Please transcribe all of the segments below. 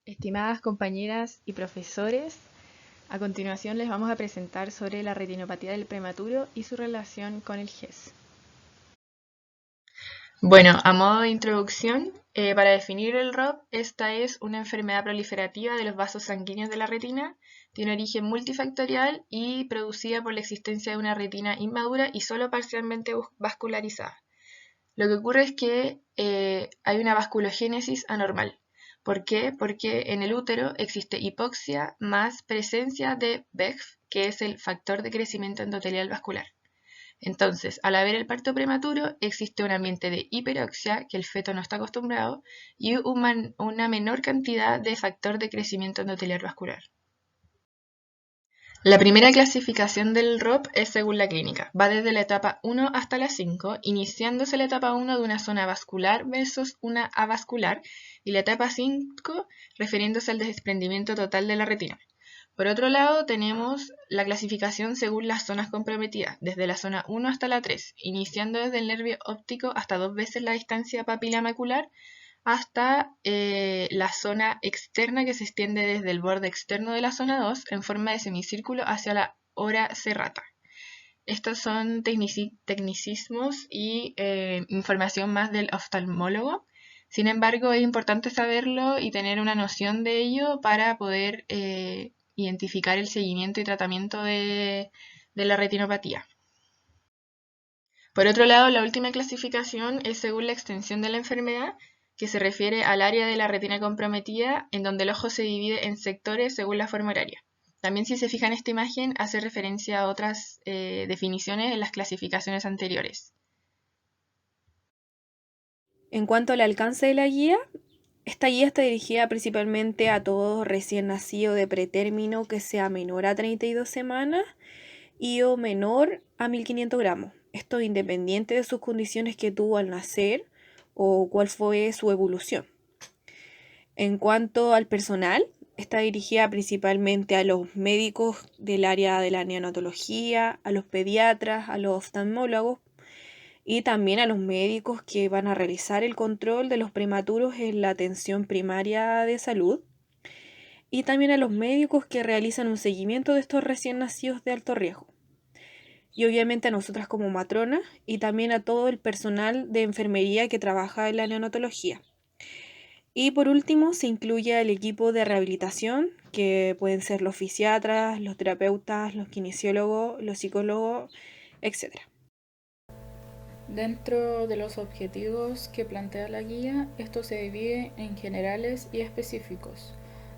Estimadas compañeras y profesores, a continuación les vamos a presentar sobre la retinopatía del prematuro y su relación con el GES. Bueno, a modo de introducción, para definir el ROP, esta es una enfermedad proliferativa de los vasos sanguíneos de la retina, tiene origen multifactorial y producida por la existencia de una retina inmadura y solo parcialmente vascularizada. Lo que ocurre es que hay una vasculogénesis anormal. ¿Por qué? Porque en el útero existe hipoxia más presencia de VEGF, que es el factor de crecimiento endotelial vascular. Entonces, al haber el parto prematuro, existe un ambiente de hiperoxia, que el feto no está acostumbrado, y una menor cantidad de factor de crecimiento endotelial vascular. La primera clasificación del ROP es según la clínica. Va desde la etapa 1 hasta la 5, iniciándose la etapa 1 de una zona vascular versus una avascular y la etapa 5 refiriéndose al desprendimiento total de la retina. Por otro lado, tenemos la clasificación según las zonas comprometidas, desde la zona 1 hasta la 3, iniciando desde el nervio óptico hasta 2 veces la distancia papila macular, hasta la zona externa que se extiende desde el borde externo de la zona 2 en forma de semicírculo hacia la hora serrata. Estos son tecnicismos y información más del oftalmólogo. Sin embargo, es importante saberlo y tener una noción de ello para poder identificar el seguimiento y tratamiento de la retinopatía. Por otro lado, la última clasificación es según la extensión de la enfermedad, que se refiere al área de la retina comprometida, en donde el ojo se divide en sectores según la forma horaria. También, si se fijan en esta imagen, hace referencia a otras definiciones en las clasificaciones anteriores. En cuanto al alcance de la guía, esta guía está dirigida principalmente a todo recién nacido de pretérmino que sea menor a 32 semanas y o menor a 1500 gramos. Esto independiente de sus condiciones que tuvo al nacer o cuál fue su evolución. En cuanto al personal, está dirigida principalmente a los médicos del área de la neonatología, a los pediatras, a los oftalmólogos y también a los médicos que van a realizar el control de los prematuros en la atención primaria de salud y también a los médicos que realizan un seguimiento de estos recién nacidos de alto riesgo. Y obviamente a nosotras como matronas y también a todo el personal de enfermería que trabaja en la neonatología. Y por último se incluye el equipo de rehabilitación, que pueden ser los fisiatras, los terapeutas, los kinesiólogos, los psicólogos, etc. Dentro de los objetivos que plantea la guía, esto se divide en generales y específicos.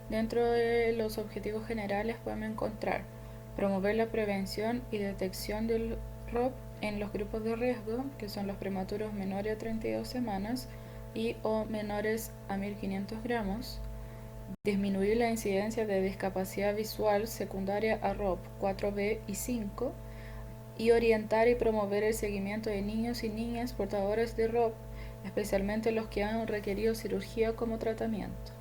Dentro de los objetivos generales podemos encontrar promover la prevención y detección del ROP en los grupos de riesgo, que son los prematuros menores a 32 semanas y o menores a 1500 gramos, disminuir la incidencia de discapacidad visual secundaria a ROP 4B y 5, y orientar y promover el seguimiento de niños y niñas portadores de ROP, especialmente los que han requerido cirugía como tratamiento.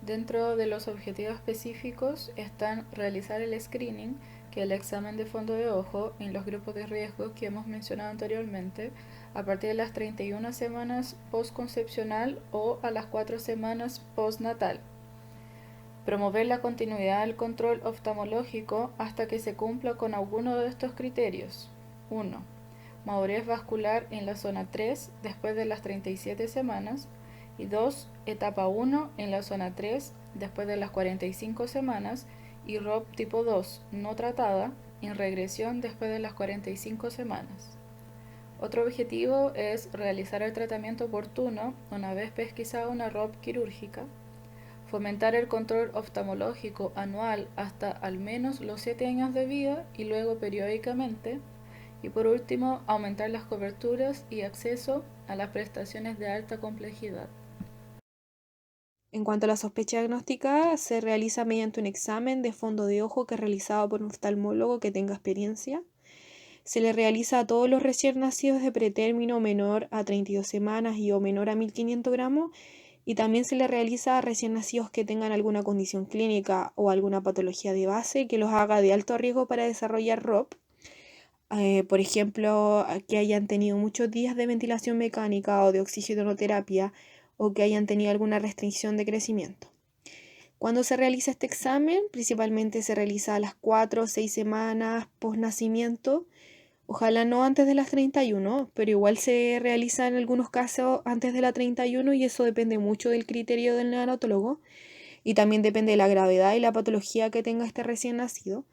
Dentro de los objetivos específicos están realizar el screening, que es el examen de fondo de ojo en los grupos de riesgo que hemos mencionado anteriormente, a partir de las 31 semanas postconcepcional o a las 4 semanas postnatal. Promover la continuidad del control oftalmológico hasta que se cumpla con alguno de estos criterios. 1. Madurez vascular en la zona 3 después de las 37 semanas. Y 2. Etapa 1 en la zona 3 después de las 45 semanas y ROP tipo 2 no tratada en regresión después de las 45 semanas. Otro objetivo es realizar el tratamiento oportuno una vez pesquisada una ROP quirúrgica. Fomentar el control oftalmológico anual hasta al menos los 7 años de vida y luego periódicamente. Y por último, aumentar las coberturas y acceso a las prestaciones de alta complejidad. En cuanto a la sospecha diagnóstica, se realiza mediante un examen de fondo de ojo que es realizado por un oftalmólogo que tenga experiencia. Se le realiza a todos los recién nacidos de pretérmino menor a 32 semanas y o menor a 1500 gramos y también se le realiza a recién nacidos que tengan alguna condición clínica o alguna patología de base que los haga de alto riesgo para desarrollar ROP. Por ejemplo, que hayan tenido muchos días de ventilación mecánica o de oxigenoterapia o que hayan tenido alguna restricción de crecimiento. ¿Cuándo se realiza este examen? Principalmente se realiza a las 4 o 6 semanas post nacimiento. Ojalá no antes de las 31, pero igual se realiza en algunos casos antes de la 31 y eso depende mucho del criterio del neonatólogo y también depende de la gravedad y la patología que tenga este recién nacido.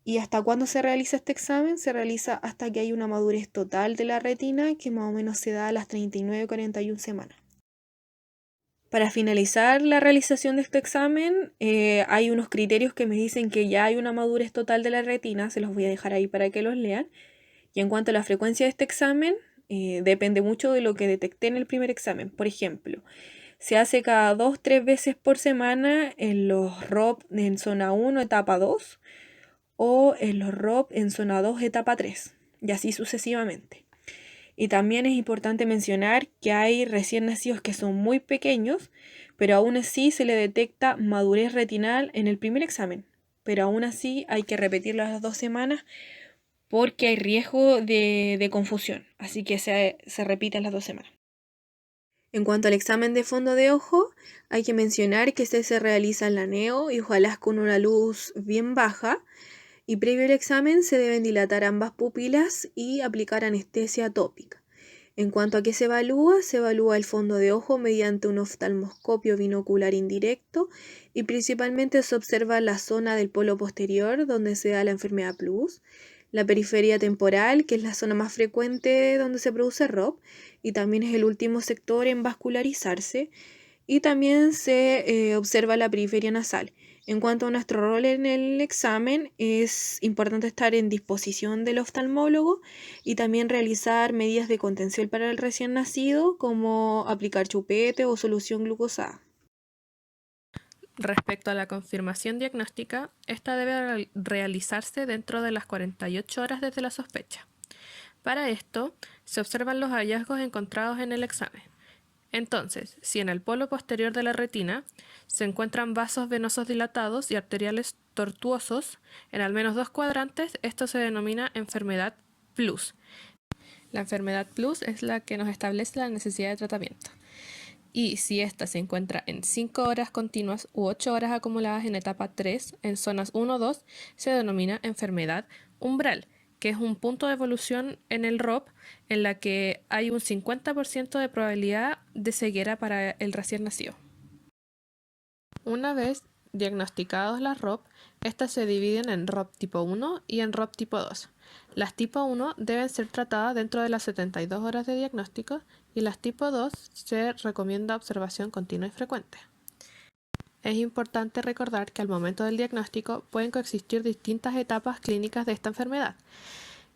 ¿Y hasta cuándo se realiza este examen? Se realiza hasta que hay una madurez total de la retina que más o menos se da a las 39-41 semanas. Para finalizar la realización de este examen, hay unos criterios que me dicen que ya hay una madurez total de la retina, se los voy a dejar ahí para que los lean. Y en cuanto a la frecuencia de este examen, depende mucho de lo que detecté en el primer examen. Por ejemplo, se hace cada 2-3 veces por semana en los ROP en zona 1, etapa 2, o en los ROP en zona 2, etapa 3, y así sucesivamente. Y también es importante mencionar que hay recién nacidos que son muy pequeños, pero aún así se le detecta madurez retinal en el primer examen. Pero aún así hay que repetirlo a las 2 semanas porque hay riesgo de confusión, así que se repite a las 2 semanas. En cuanto al examen de fondo de ojo, hay que mencionar que este se realiza en la neo y ojalá con una luz bien baja. Y previo al examen se deben dilatar ambas pupilas y aplicar anestesia tópica. En cuanto a qué se evalúa el fondo de ojo mediante un oftalmoscopio binocular indirecto y principalmente se observa la zona del polo posterior donde se da la enfermedad plus, la periferia temporal, que es la zona más frecuente donde se produce ROP y también es el último sector en vascularizarse, y también se observa la periferia nasal. En cuanto a nuestro rol en el examen, es importante estar en disposición del oftalmólogo y también realizar medidas de contención para el recién nacido, como aplicar chupete o solución glucosada. Respecto a la confirmación diagnóstica, esta debe realizarse dentro de las 48 horas desde la sospecha. Para esto, se observan los hallazgos encontrados en el examen. Entonces, si en el polo posterior de la retina se encuentran vasos venosos dilatados y arteriales tortuosos en al menos 2 cuadrantes, esto se denomina enfermedad plus. La enfermedad plus es la que nos establece la necesidad de tratamiento. Y si ésta se encuentra en 5 horas continuas u 8 horas acumuladas en etapa 3, en zonas 1-2, se denomina enfermedad umbral, que es un punto de evolución en el ROP en la que hay un 50% de probabilidad de ceguera para el recién nacido. Una vez diagnosticados las ROP, estas se dividen en ROP tipo 1 y en ROP tipo 2. Las tipo 1 deben ser tratadas dentro de las 72 horas de diagnóstico y las tipo 2 se recomienda observación continua y frecuente. Es importante recordar que al momento del diagnóstico pueden coexistir distintas etapas clínicas de esta enfermedad.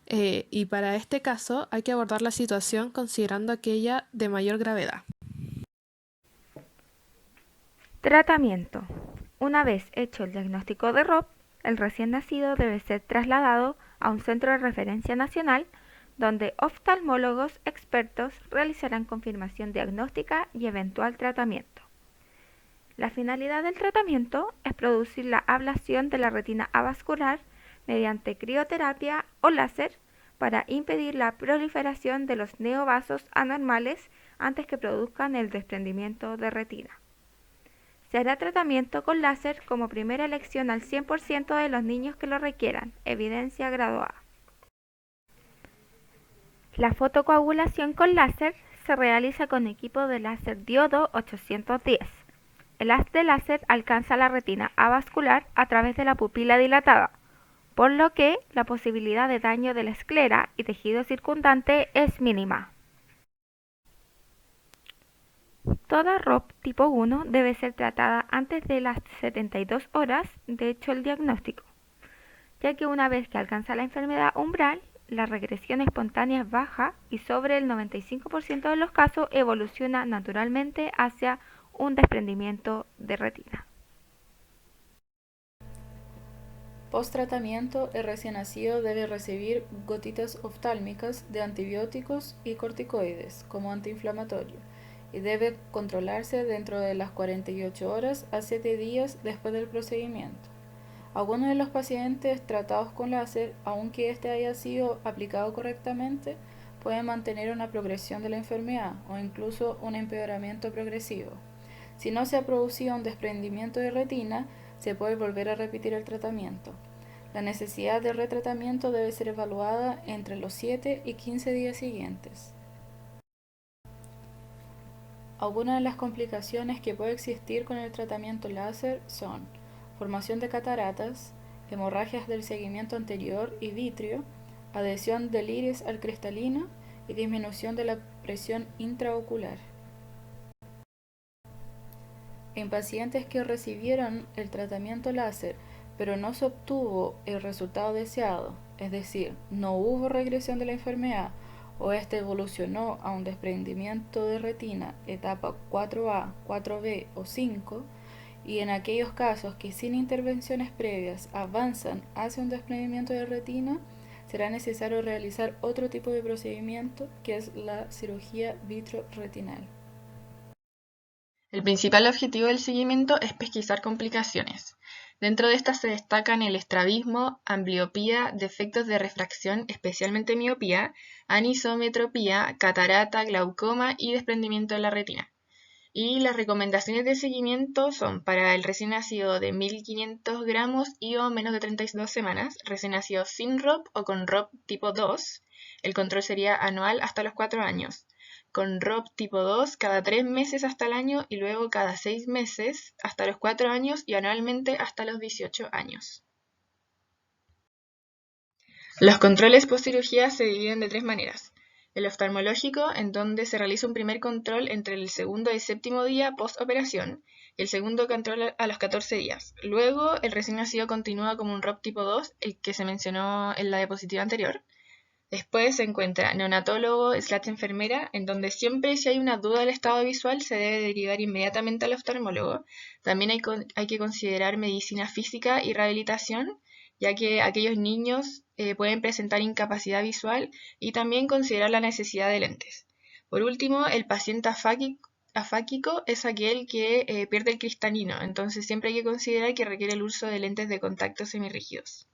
Y para este caso hay que abordar la situación considerando aquella de mayor gravedad. Tratamiento. Una vez hecho el diagnóstico de ROP, el recién nacido debe ser trasladado a un centro de referencia nacional donde oftalmólogos expertos realizarán confirmación diagnóstica y eventual tratamiento. La finalidad del tratamiento es producir la ablación de la retina avascular mediante crioterapia o láser para impedir la proliferación de los neovasos anormales antes que produzcan el desprendimiento de retina. Se hará tratamiento con láser como primera elección al 100% de los niños que lo requieran, evidencia graduada. La fotocoagulación con láser se realiza con equipo de láser diodo 810. El haz de láser alcanza la retina avascular a través de la pupila dilatada, por lo que la posibilidad de daño de la esclera y tejido circundante es mínima. Toda ROP tipo 1 debe ser tratada antes de las 72 horas de hecho el diagnóstico, ya que una vez que alcanza la enfermedad umbral, la regresión espontánea es baja y sobre el 95% de los casos evoluciona naturalmente hacia un desprendimiento de retina. Post-tratamiento, el recién nacido debe recibir gotitas oftálmicas de antibióticos y corticoides como antiinflamatorio y debe controlarse dentro de las 48 horas a 7 días después del procedimiento. Algunos de los pacientes tratados con láser, aunque este haya sido aplicado correctamente, pueden mantener una progresión de la enfermedad o incluso un empeoramiento progresivo. Si no se ha producido un desprendimiento de retina, se puede volver a repetir el tratamiento. La necesidad de retratamiento debe ser evaluada entre los 7 y 15 días siguientes. Algunas de las complicaciones que puede existir con el tratamiento láser son formación de cataratas, hemorragias del seguimiento anterior y vitrio, adhesión del iris al cristalino y disminución de la presión intraocular. En pacientes que recibieron el tratamiento láser pero no se obtuvo el resultado deseado, es decir, no hubo regresión de la enfermedad o este evolucionó a un desprendimiento de retina etapa 4A, 4B o 5, y en aquellos casos que sin intervenciones previas avanzan hacia un desprendimiento de retina, será necesario realizar otro tipo de procedimiento que es la cirugía vitroretinal. El principal objetivo del seguimiento es pesquisar complicaciones. Dentro de estas se destacan el estrabismo, ambliopía, defectos de refracción, especialmente miopía, anisometropía, catarata, glaucoma y desprendimiento de la retina. Y las recomendaciones de seguimiento son para el recién nacido de 1500 gramos y o menos de 32 semanas, recién nacido sin ROP o con ROP tipo 2. El control sería anual hasta los 4 años. Con ROP tipo 2 cada 3 meses hasta el año y luego cada 6 meses hasta los 4 años y anualmente hasta los 18 años. Los controles post-cirugía se dividen de 3 maneras. El oftalmológico, en donde se realiza un primer control entre el segundo y séptimo día post-operación, y el segundo control a los 14 días. Luego, el recién nacido continúa como un ROP tipo 2, el que se mencionó en la diapositiva anterior. Después se encuentra neonatólogo/enfermera, en donde siempre si hay una duda del estado visual se debe derivar inmediatamente al oftalmólogo. También hay que considerar medicina física y rehabilitación, ya que aquellos niños pueden presentar incapacidad visual, y también considerar la necesidad de lentes. Por último, el paciente afáquico es aquel que pierde el cristalino, entonces siempre hay que considerar que requiere el uso de lentes de contacto semirrígidos.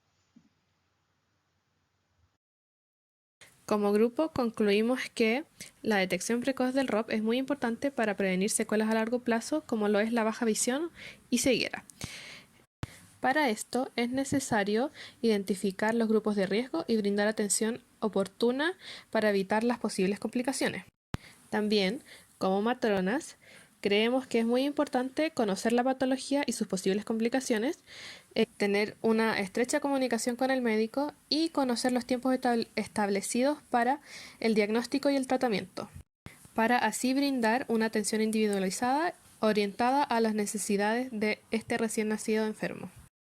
Como grupo, concluimos que la detección precoz del ROP es muy importante para prevenir secuelas a largo plazo, como lo es la baja visión y ceguera. Para esto es necesario identificar los grupos de riesgo y brindar atención oportuna para evitar las posibles complicaciones. También, como matronas, creemos que es muy importante conocer la patología y sus posibles complicaciones, tener una estrecha comunicación con el médico y conocer los tiempos establecidos para el diagnóstico y el tratamiento, para así brindar una atención individualizada orientada a las necesidades de este recién nacido enfermo.